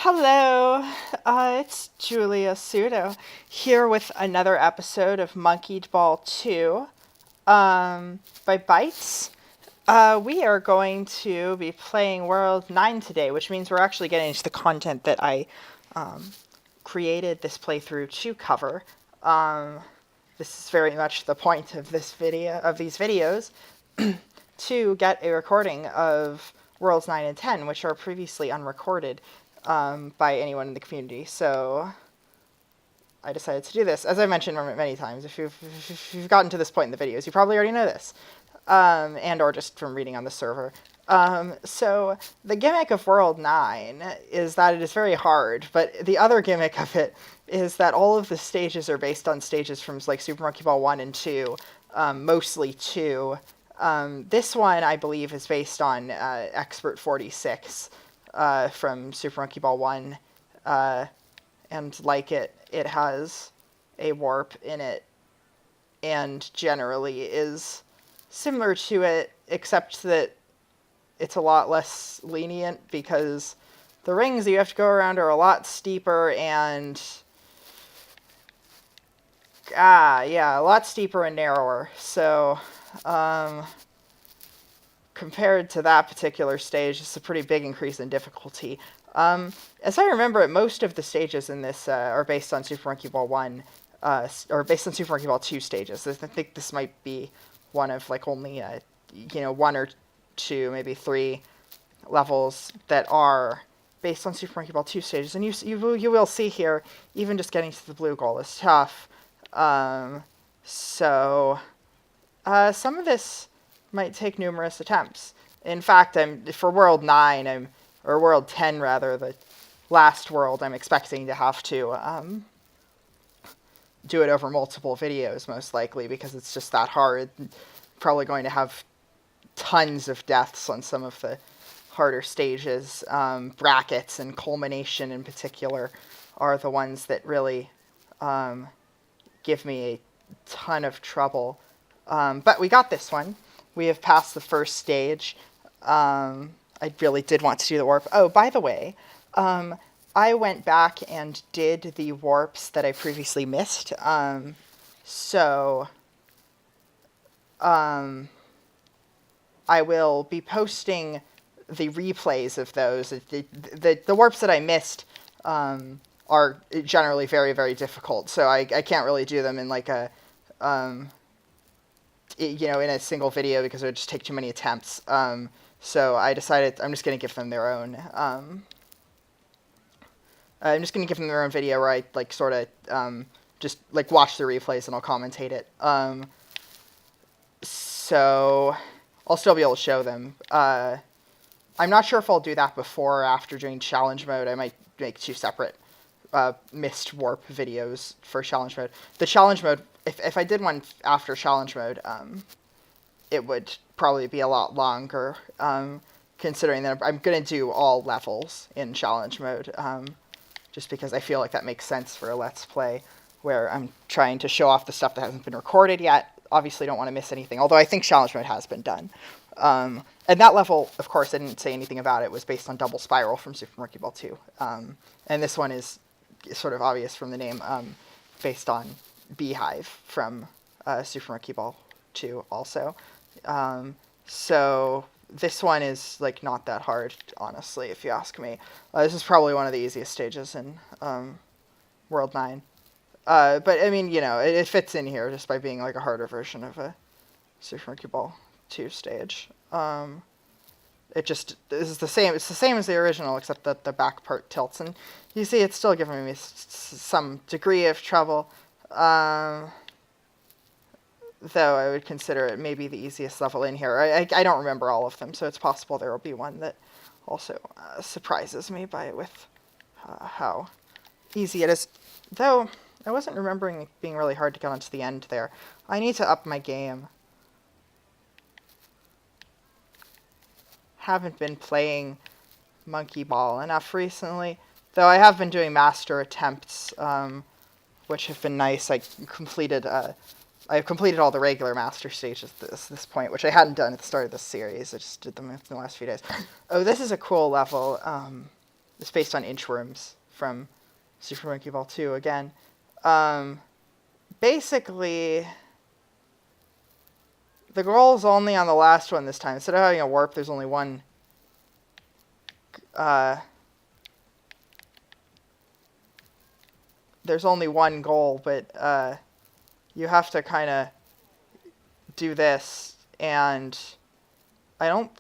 Hello, it's Julia Sudo here with another episode of Monkeyed Ball 2 by Bytes. We are going to be playing World 9 today, which means we're actually getting into the content that I created this playthrough to cover. This is very much the point of these videos, to get a recording of Worlds 9 and 10, which are previously unrecorded by anyone in the community. So I decided to do this. As I mentioned many times, if you've gotten to this point in the videos, you probably already know this, and or just from reading on the server. So the gimmick of World 9 is that it is very hard, but the other gimmick of it is that all of the stages are based on stages from like Super Monkey Ball 1 and 2, mostly 2. This one, I believe, is based on Expert 46 from Super Monkey Ball 1, and like it has a warp in it, and generally is similar to it, except that it's a lot less lenient because the rings you have to go around are a lot steeper and a lot steeper and narrower. So compared to that particular stage, it's a pretty big increase in difficulty. As I remember it, most of the stages in this are based on Super Monkey Ball 1, or based on Super Monkey Ball 2 stages. I think this might be one of like only, one or two, maybe three levels that are based on Super Monkey Ball 2 stages. And you will see here, even just getting to the blue goal is tough. So some of this might take numerous attempts. In fact, for World 9, or World 10 rather, the last world, I'm expecting to have to do it over multiple videos, most likely, because it's just that hard. Probably going to have tons of deaths on some of the harder stages. Brackets and culmination in particular are the ones that really give me a ton of trouble. But we got this one. We have passed the first stage. I really did want to do the warp. Oh, by the way, I went back and did the warps that I previously missed. So I will be posting the replays of those. The warps that I missed are generally very, very difficult. So I can't really do them in like a in a single video because it would just take too many attempts. So I decided I'm just going to give them their own. I'm just going to give them their own video where I like sort of just like watch the replays and I'll commentate it. So I'll still be able to show them. I'm not sure if I'll do that before or after doing challenge mode. I might make two separate missed warp videos for challenge mode. The challenge mode, if I did one after challenge mode, it would probably be a lot longer, considering that I'm going to do all levels in challenge mode, just because I feel like that makes sense for a Let's Play, where I'm trying to show off the stuff that hasn't been recorded yet. Obviously don't want to miss anything, although I think challenge mode has been done. And that level, of course, I didn't say anything about it, was based on Double Spiral from Super Monkey Ball 2. And this one is sort of obvious from the name, based on Beehive from Super Monkey Ball 2 also. So this one is like not that hard, honestly, if you ask me. This is probably one of the easiest stages in World 9. But I mean, it fits in here just by being like a harder version of a Super Monkey Ball 2 stage. This is the same. It's the same as the original, except that the back part tilts, and you see it's still giving me some degree of trouble. Though I would consider it maybe the easiest level in here. I don't remember all of them, so it's possible there will be one that also surprises me with how easy it is. Though I wasn't remembering it being really hard to get onto the end there. I need to up my game. Haven't been playing Monkey Ball enough recently, though I have been doing master attempts, which have been nice. I've completed all the regular master stages at this point, which I hadn't done at the start of this series. I just did them in the last few days. Oh, this is a cool level. It's based on inchworms from Super Monkey Ball 2 again. Basically, the goal is only on the last one this time. Instead of having a warp, there's only one. There's only one goal, but you have to kind of do this, and I don't.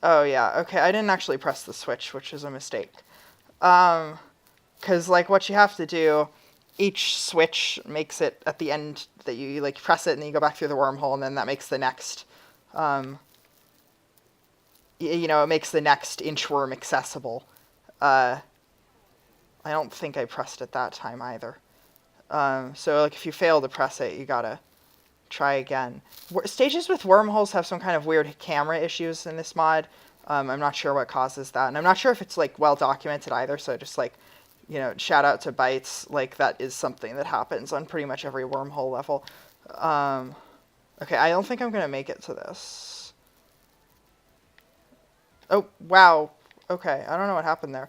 Oh yeah, okay. I didn't actually press the switch, which is a mistake. Because like what you have to do, each switch makes it at the end that you like press it and then you go back through the wormhole, and then that makes the next. It makes the next inchworm accessible. I don't think I pressed it that time either. So like if you fail to press it, you gotta try again. Stages with wormholes have some kind of weird camera issues in this mod. I'm not sure what causes that, and I'm not sure if it's like well documented either. So just like, shout out to Bytes. Like that is something that happens on pretty much every wormhole level. Okay, I don't think I'm gonna make it to this. Oh wow. Okay, I don't know what happened there.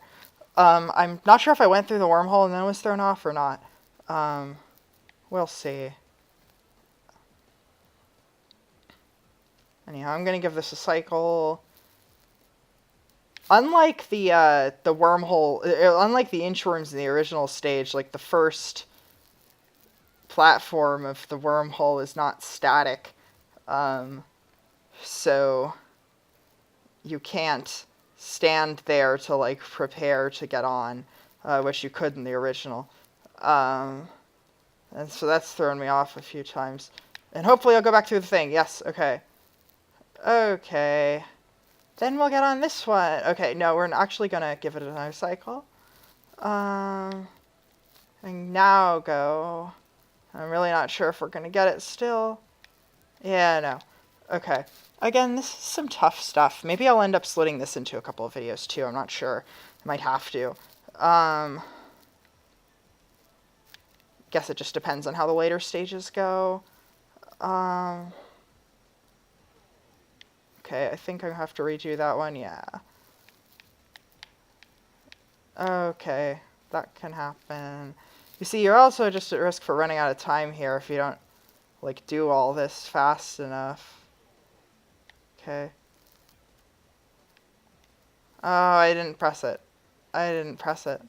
I'm not sure if I went through the wormhole and then was thrown off or not. We'll see. Anyhow, I'm gonna give this a cycle. Unlike the wormhole, unlike the inchworms in the original stage, like the first platform of the wormhole is not static, so you can't stand there to like prepare to get on, which you could in the original, and so that's thrown me off a few times. And hopefully I'll go back through the thing. Yes, okay. Okay. Then we'll get on this one. Okay, no, we're actually going to give it another cycle. And now go. I'm really not sure if we're going to get it still. Yeah, no. Okay. Again, this is some tough stuff. Maybe I'll end up splitting this into a couple of videos too. I'm not sure. I might have to. Guess it just depends on how the later stages go. Okay, I think I have to redo that one, yeah. Okay, that can happen. You see, you're also just at risk for running out of time here if you don't, like, do all this fast enough. Okay. Oh, I didn't press it. I didn't press it.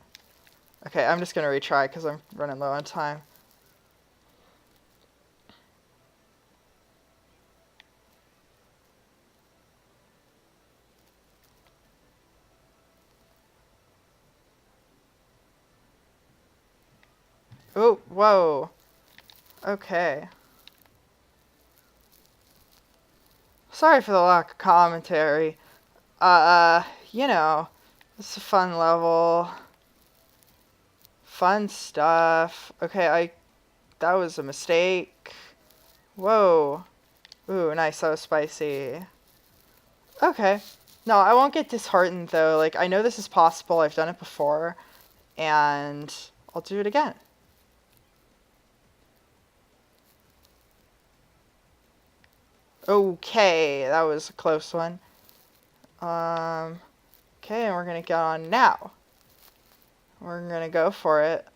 Okay, I'm just gonna retry because I'm running low on time. Oh, whoa. Okay. Sorry for the lack of commentary. It's a fun level. Fun stuff. Okay, that was a mistake. Whoa. Ooh, nice, that was spicy. Okay. No, I won't get disheartened though. Like, I know this is possible. I've done it before. And I'll do it again. Okay, that was a close one. Okay, and we're gonna get on now. We're gonna go for it.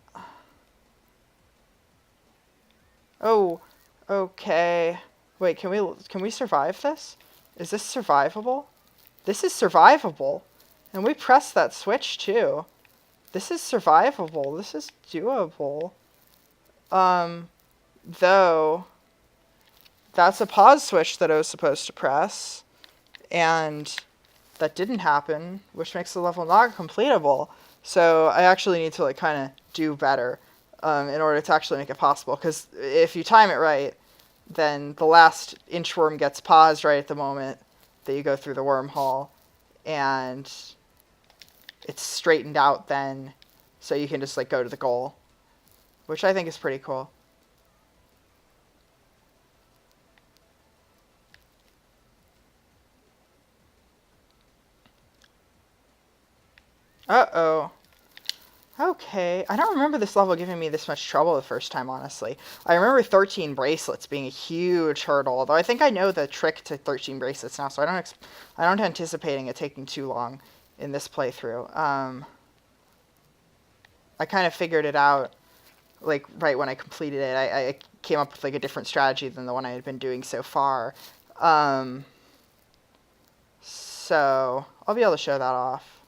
Oh, okay. Wait, can we survive this? Is this survivable? This is survivable. And we pressed that switch too. This is survivable. This is doable. Though that's a pause switch that I was supposed to press, and that didn't happen, which makes the level not completable. So I actually need to like kind of do better in order to actually make it possible. Because if you time it right, then the last inchworm gets paused right at the moment that you go through the wormhole, and it's straightened out then, so you can just like go to the goal, which I think is pretty cool. Uh-oh. Okay, I don't remember this level giving me this much trouble the first time, honestly. I remember 13 bracelets being a huge hurdle, although I think I know the trick to 13 bracelets now, so I don't anticipating it taking too long in this playthrough. I kind of figured it out, like, right when I completed it. I came up with, like, a different strategy than the one I had been doing so far. So I'll be able to show that off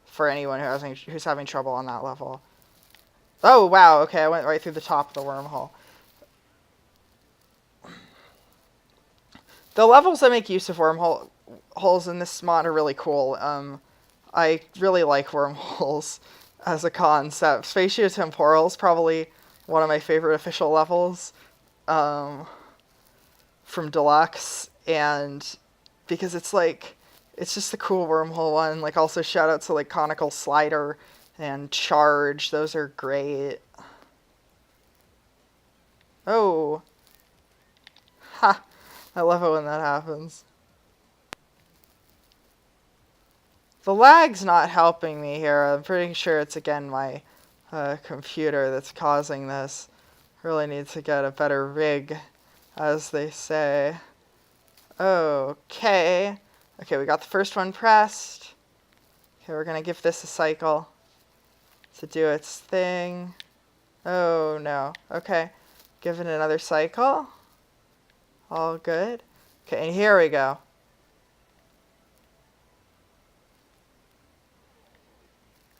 for anyone who's having trouble on that level. Oh, wow, okay, I went right through the top of the wormhole. The levels that make use of wormholes in this mod are really cool. I really like wormholes as a concept. Spatiotemporal is probably one of my favorite official levels from Deluxe, and because it's like, it's just the cool wormhole one. Like, also shout out to, like, Conical Slider and Charge. Those are great. Oh. Ha. I love it when that happens. The lag's not helping me here. I'm pretty sure it's, again, my computer that's causing this. Really need to get a better rig, as they say. Okay. Okay, we got the first one pressed. Okay, we're going to give this a cycle to do its thing. Oh, no. Okay. Give it another cycle. All good. Okay, and here we go.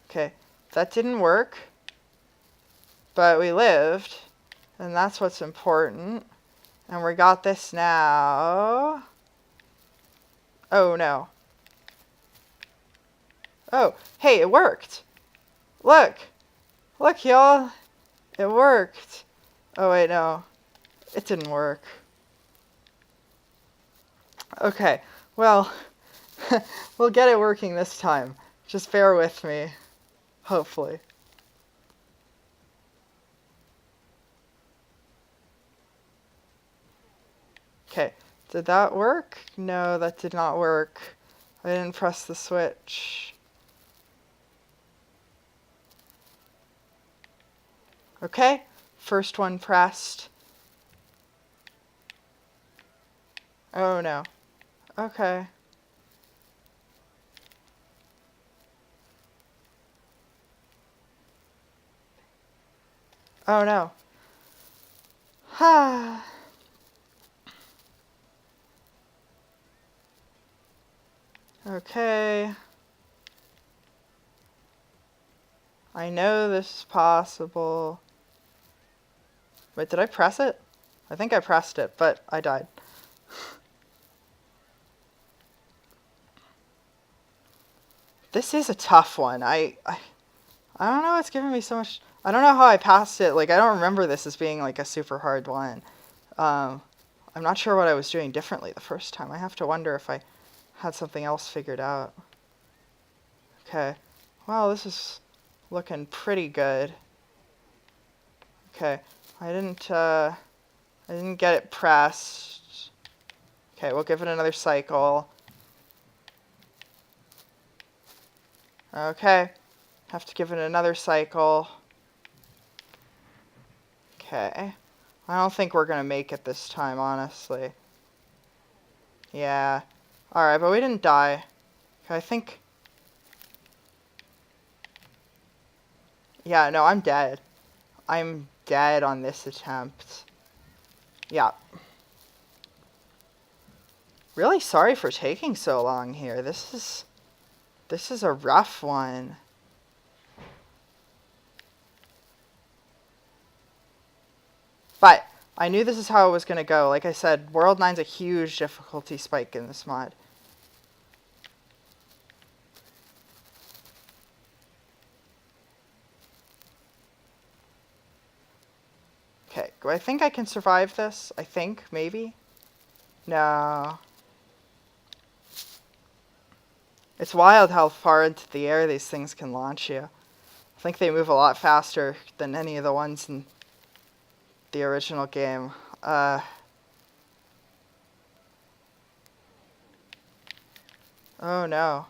Okay, that didn't work, but we lived, and that's what's important. And we got this now. Oh, no. Oh, hey, it worked. Look. Look, y'all. It worked. Oh, wait, no. It didn't work. Okay, well, we'll get it working this time. Just bear with me. Hopefully. Okay, did that work? No, that did not work. I didn't press the switch. Okay, first one pressed. Oh no. Okay. Oh no. Ha. Okay. I know this is possible. Wait, did I press it? I think I pressed it, but I died. This is a tough one. I don't know what's giving me so much. I don't know how I passed it. Like, I don't remember this as being, like, a super hard one. I'm not sure what I was doing differently the first time. I have to wonder if I had something else figured out. Okay. Well, this is looking pretty good. Okay. I didn't get it pressed. Okay, we'll give it another cycle. Okay. Have to give it another cycle. Okay. I don't think we're going to make it this time, honestly. Yeah. Alright, but we didn't die. Okay, I think... Yeah, no, I'm dead. I'm dead on this attempt. Yeah. Really sorry for taking so long here. This is a rough one. But I knew this is how it was going to go. Like I said, World 9's a huge difficulty spike in this mod. Okay, do I think I can survive this? I think, maybe? No. It's wild how far into the air these things can launch you. I think they move a lot faster than any of the ones in the original game. Oh no.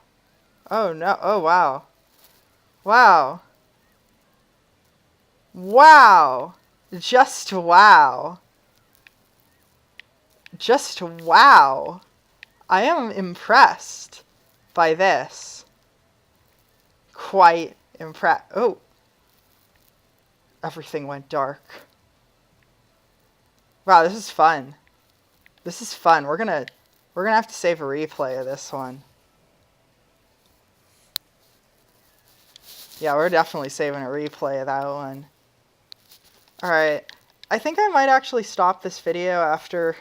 Oh no. Oh wow. Wow. Wow. Just wow. Just wow. I am impressed. by this. Quite impressed. Oh, everything went dark. Wow, this is fun. This is fun. We're gonna have to save a replay of this one. Yeah, we're definitely saving a replay of that one. Alright. I think I might actually stop this video after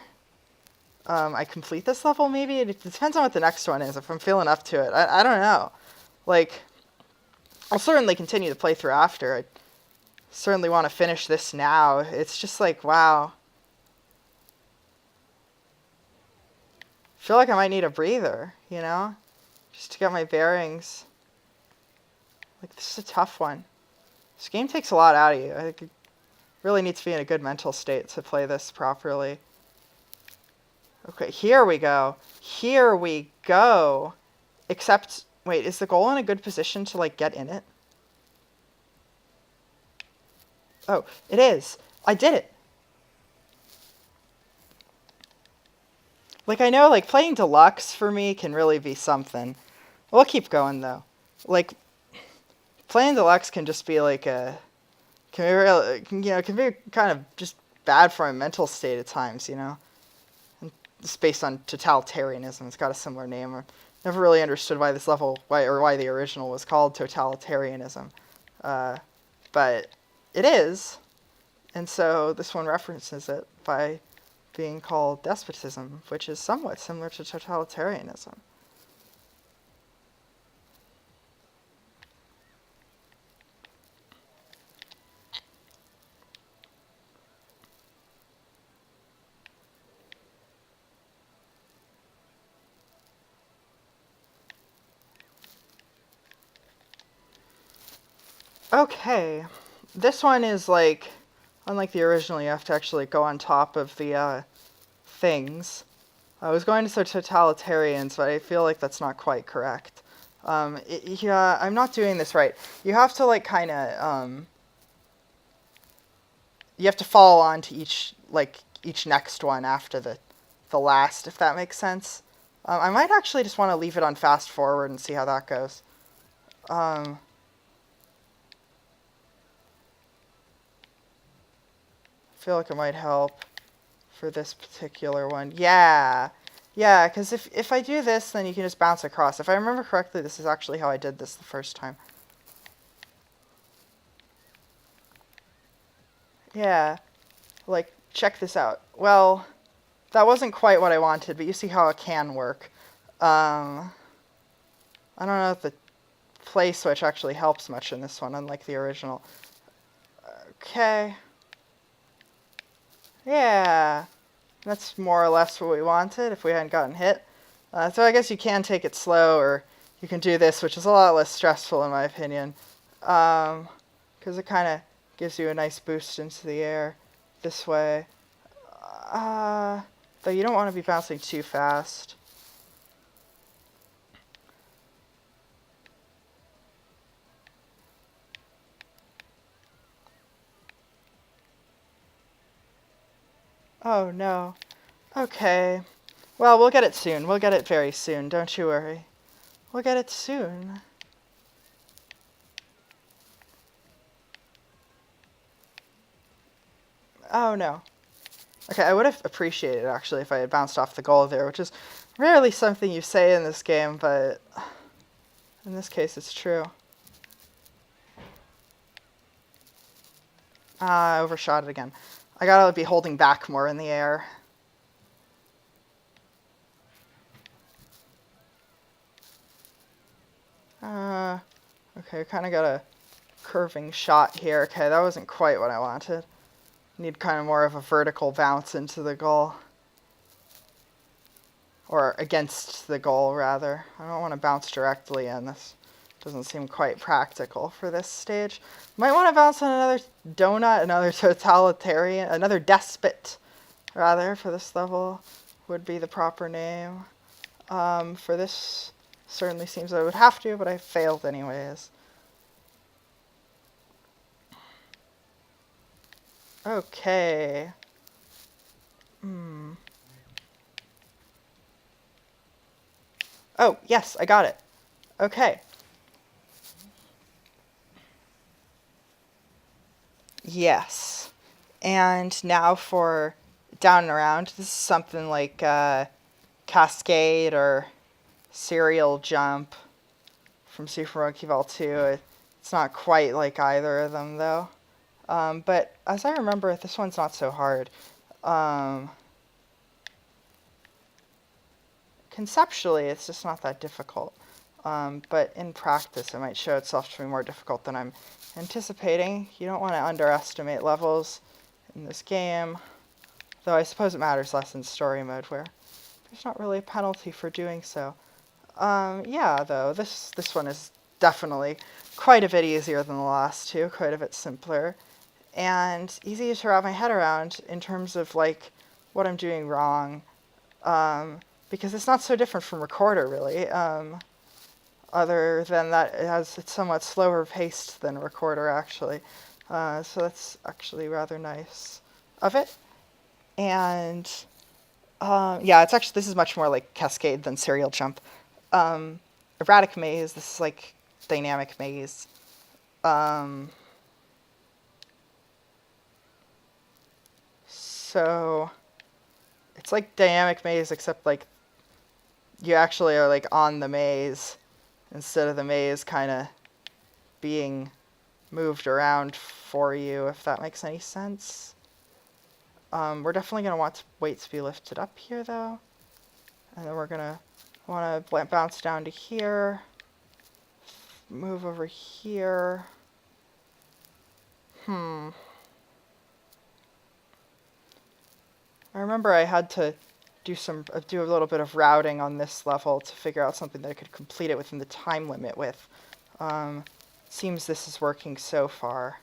I complete this level, maybe. It depends on what the next one is, if I'm feeling up to it. I don't know. Like, I'll certainly continue the playthrough after. I certainly want to finish this now. It's just like, wow. I feel like I might need a breather, you know? Just to get my bearings. Like, this is a tough one. This game takes a lot out of you. I think you really need to be in a good mental state to play this properly. Okay, here we go. Here we go. Except, wait, is the goal in a good position to, like, get in it? Oh, it is. I did it. Like, I know, like, playing deluxe for me can really be something. We'll keep going, though. Like, playing deluxe can just be, like, can be real, can be kind of just bad for my mental state at times, you know? And it's based on totalitarianism. It's got a similar name. I never really understood why this level, why the original was called totalitarianism. But it is. And so this one references it by being called despotism, which is somewhat similar to totalitarianism. Okay, this one is like, unlike the original, you have to actually go on top of the things. I was going to say totalitarians, but I feel like that's not quite correct. Yeah, I'm not doing this right. You have to, like, kind of, you have to follow on to each next one after the last, if that makes sense. I might actually just want to leave it on fast forward and see how that goes. I feel like it might help for this particular one. Yeah, because if I do this, then you can just bounce across. If I remember correctly, this is actually how I did this the first time. Yeah, like, check this out. Well, that wasn't quite what I wanted, but you see how it can work. I don't know if the play switch actually helps much in this one, unlike the original. Okay. Yeah, that's more or less what we wanted if we hadn't gotten hit. So I guess you can take it slow, or you can do this, which is a lot less stressful in my opinion. Because it kind of gives you a nice boost into the air this way. Though you don't want to be bouncing too fast. Oh no. Okay. Well, we'll get it soon. We'll get it very soon. Don't you worry. We'll get it soon. Oh no. Okay, I would have appreciated, actually, if I had bounced off the goal there, which is rarely something you say in this game, but in this case it's true. I overshot it again. I gotta be holding back more in the air. Okay, kind of got a curving shot here. Okay, that wasn't quite what I wanted. Need kind of more of a vertical bounce into the goal. Or against the goal, rather. I don't want to bounce directly in. This doesn't seem quite practical for this stage. Might want to bounce on another donut, another totalitarian, another despot, rather, for this level would be the proper name. For this, certainly seems I would have to, but I failed anyways. Okay. Oh, yes, I got it. Okay. Yes. And now for down and around. This is something like Cascade or Serial Jump from Super Monkey Ball 2. It's not quite like either of them, though. But as I remember it, this one's not so hard. Um, Conceptually, it's just not that difficult. But in practice, it might show itself to be more difficult than I'm anticipating. You don't want to underestimate levels in this game, though I suppose it matters less in story mode where there's not really a penalty for doing so. Yeah, though, this one is definitely quite a bit easier than the last two, quite a bit simpler, and easy to wrap my head around in terms of, like, what I'm doing wrong, because it's not so different from Recorder, really, other than that it's somewhat slower paced than Recorder, actually, so that's actually rather nice of it, and, yeah, it's actually, this is much more like Cascade than Serial Jump. Erratic maze, this is like dynamic maze. So it's like dynamic maze, except like you actually are like on the maze instead of the maze kind of being moved around for you, if that makes any sense. We're definitely going to want weights to be lifted up here, though. And then we're going to want to bounce down to here, move over here. I remember I had to do a little bit of routing on this level to figure out something that I could complete it within the time limit with. Seems this is working so far.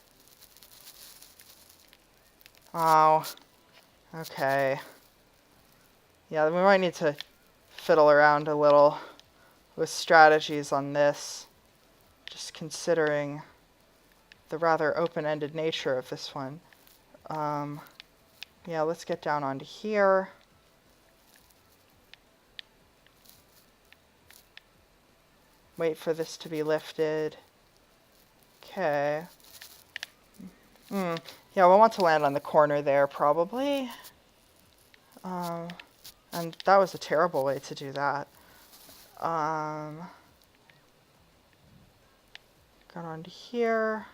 Oh, okay. Yeah, we might need to fiddle around a little with strategies on this, just considering the rather open-ended nature of this one. Yeah, let's get down onto here. Wait for this to be lifted. Okay. Yeah, we'll want to land on the corner there, probably. And that was a terrible way to do that. Got onto here.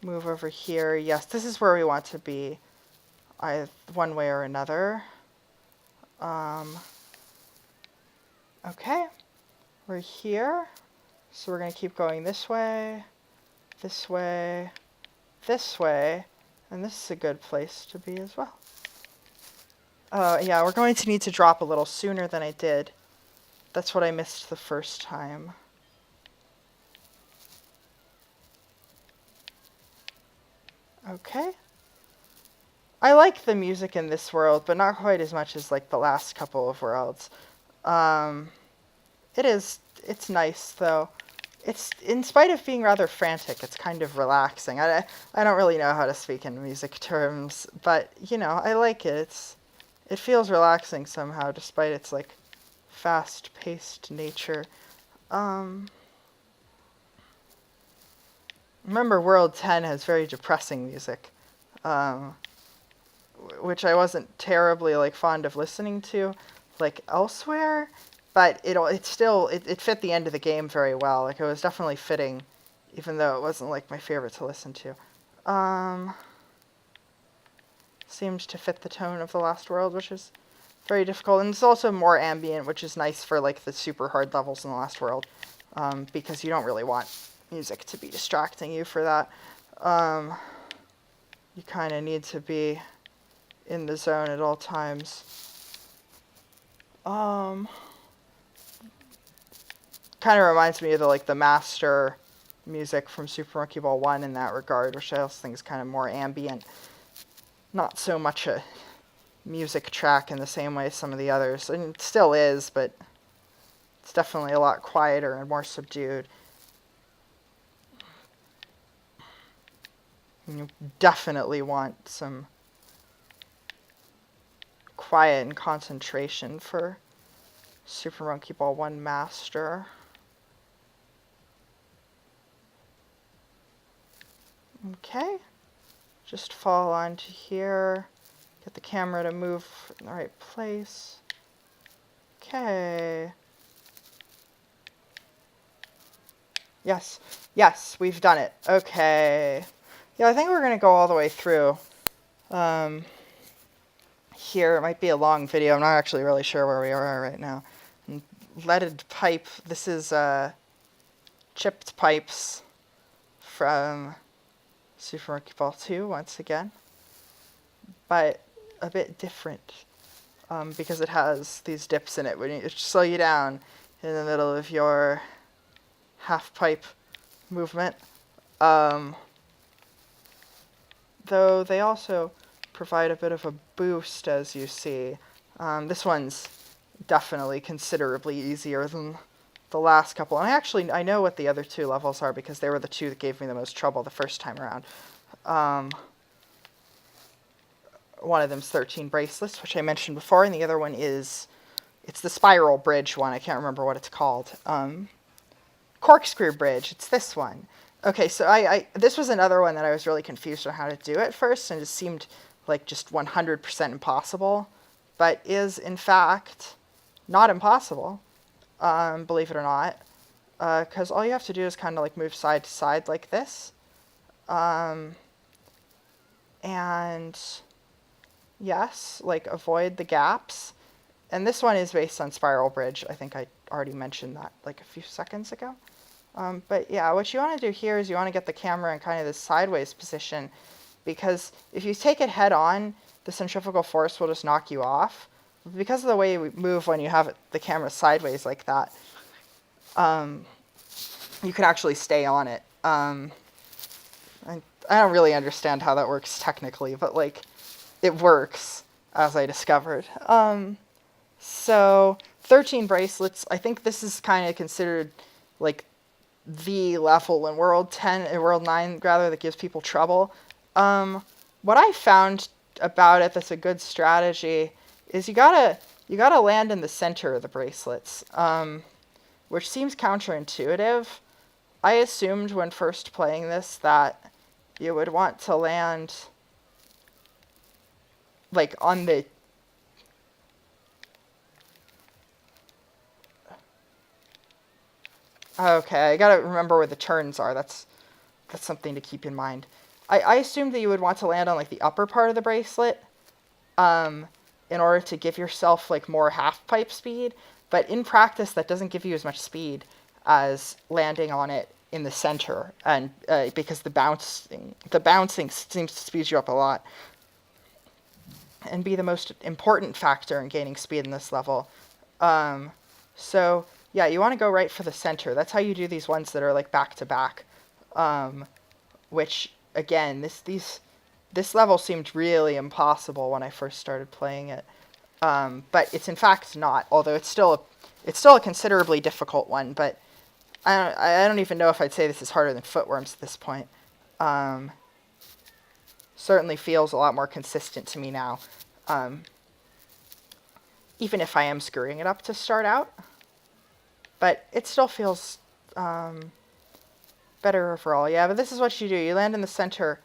Move over here. Yes, this is where we want to be, one way or another. Okay, we're here. So we're going to keep going this way, this way, this way, and this is a good place to be as well. Yeah, we're going to need to drop a little sooner than I did. That's what I missed the first time. Okay. I like the music in this world, but not quite as much as like the last couple of worlds. It's nice though. It's, in spite of being rather frantic, it's kind of relaxing. I don't really know how to speak in music terms, but you know, I like it. It feels relaxing somehow, despite its like fast-paced nature. Remember, World 10 has very depressing music, which I wasn't terribly like fond of listening to, like elsewhere. But it still fit the end of the game very well. Like it was definitely fitting, even though it wasn't like my favorite to listen to. Seemed to fit the tone of the last world, which is very difficult, and it's also more ambient, which is nice for like the super hard levels in the last world, because you don't really want music to be distracting you for that. You kind of need to be in the zone at all times. Kind of reminds me of the master music from Super Monkey Ball 1 in that regard, which I also think is kind of more ambient. Not so much a music track in the same way as some of the others, and it still is, but it's definitely a lot quieter and more subdued. And you definitely want some quiet and concentration for Super Monkey Ball 1 Master. Okay, just fall onto here, get the camera to move in the right place. Okay. Yes, yes, we've done it. Okay. Yeah, I think we're going to go all the way through. Here, it might be a long video. I'm not actually really sure where we are right now. Leaded pipe. This is chipped pipes from Super Monkey Ball 2 once again, but a bit different because it has these dips in it when you slow you down in the middle of your half pipe movement. Though they also provide a bit of a boost, as you see. This one's definitely considerably easier than the last couple. And I know what the other two levels are because they were the two that gave me the most trouble the first time around. One of them's 13 bracelets, which I mentioned before, and the other one it's the spiral bridge one. I can't remember what it's called. Corkscrew bridge. It's this one. Okay, so this was another one that I was really confused on how to do at first, and it seemed like just 100% impossible, but is in fact not impossible. Believe it or not, because all you have to do is kind of like move side to side like this, and yes, like avoid the gaps. And this one is based on spiral bridge. I think I already mentioned that like a few seconds ago. But yeah, what you want to do here is you want to get the camera in kind of this sideways position, because if you take it head on, the centrifugal force will just knock you off. Because of the way we move when you have the camera sideways like that, you can actually stay on it. I don't really understand how that works technically, but like it works, as I discovered. So 13 bracelets. I think this is kind of considered like the level in World 10 and World 9 rather that gives people trouble. What I found about it that's a good strategy is you gotta land in the center of the bracelets, which seems counterintuitive. I assumed when first playing this that you would want to land like on the okay, I gotta remember where the turns are. That's something to keep in mind. I assumed that you would want to land on like the upper part of the bracelet, in order to give yourself like more half pipe speed, but in practice that doesn't give you as much speed as landing on it in the center, and because the bouncing seems to speed you up a lot and be the most important factor in gaining speed in this level. So yeah, you want to go right for the center. That's how you do these ones that are like back to back, which again, this level seemed really impossible when I first started playing it, but it's in fact not. Although it's still a considerably difficult one. But I don't even know if I'd say this is harder than footworms at this point. Certainly feels a lot more consistent to me now, even if I am screwing it up to start out. But it still feels better overall. Yeah, but this is what you do. You land in the center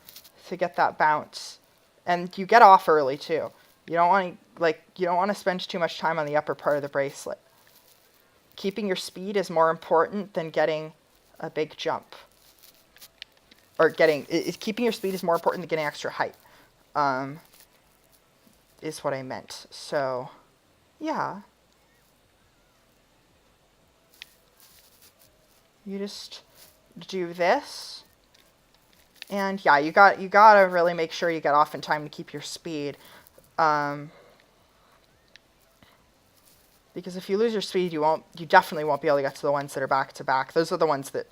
to get that bounce, and you get off early too. You don't want to spend too much time on the upper part of the bracelet. Keeping your speed is more important than getting a big jump. Or keeping your speed is more important than getting extra height. Is what I meant. So, yeah. You just do this. And yeah, you gotta really make sure you get off in time to keep your speed. Because if you lose your speed, you definitely won't be able to get to the ones that are back to back. Those are the ones that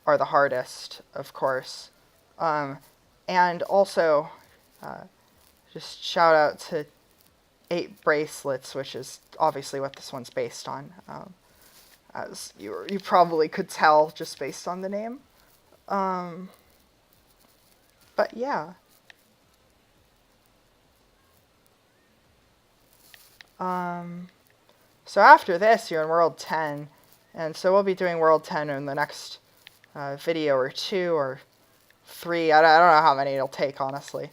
are the hardest, of course. And also, just shout out to 8 Bracelets, which is obviously what this one's based on, as you probably could tell just based on the name. But yeah. So after this, you're in World 10, and so we'll be doing World 10 in the next video or 2 or 3. I don't know how many it'll take, honestly.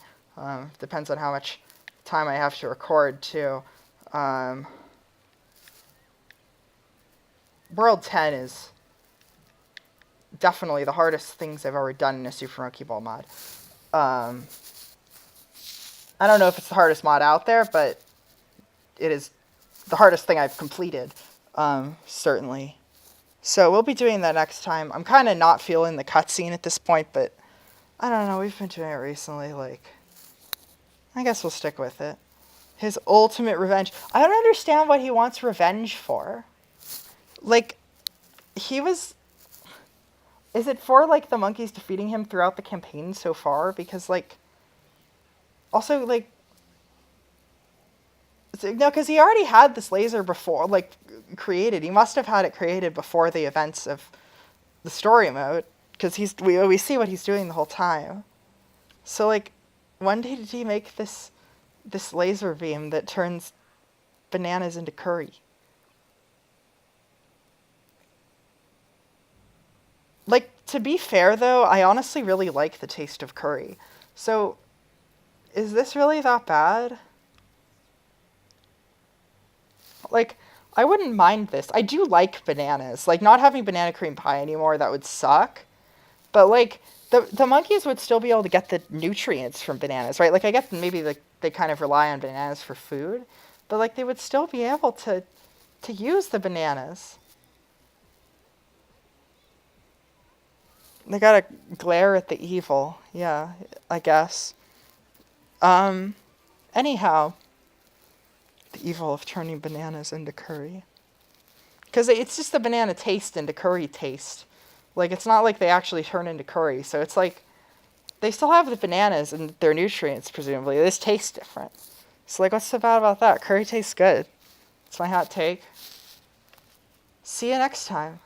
Depends on how much time I have to record, too. World 10 is definitely the hardest things I've ever done in a Super Monkey Ball mod. I don't know if it's the hardest mod out there, but it is the hardest thing I've completed, certainly. So we'll be doing that next time. I'm kind of not feeling the cutscene at this point, but I don't know. We've been doing it recently. Like, I guess we'll stick with it. His ultimate revenge. I don't understand what he wants revenge for. Like, he was... Is it for, like, the monkeys defeating him throughout the campaign so far? Because, like... Also, like... No, because he already had this laser before, like, created. He must have had it created before the events of the story mode. Because we see what he's doing the whole time. So, like, when did he make this laser beam that turns bananas into curry? Like, to be fair, though, I honestly really like the taste of curry. So, is this really that bad? Like, I wouldn't mind this. I do like bananas. Like, not having banana cream pie anymore, that would suck. But, like, the monkeys would still be able to get the nutrients from bananas, right? Like, I guess maybe, like, they kind of rely on bananas for food. But, like, they would still be able to use the bananas. They gotta glare at the evil. Yeah, I guess. Anyhow, the evil of turning bananas into curry. Because it's just the banana taste into curry taste. Like, it's not like they actually turn into curry. So it's like, they still have the bananas and their nutrients, presumably. This tastes different. So, like, what's so bad about that? Curry tastes good. It's my hot take. See you next time.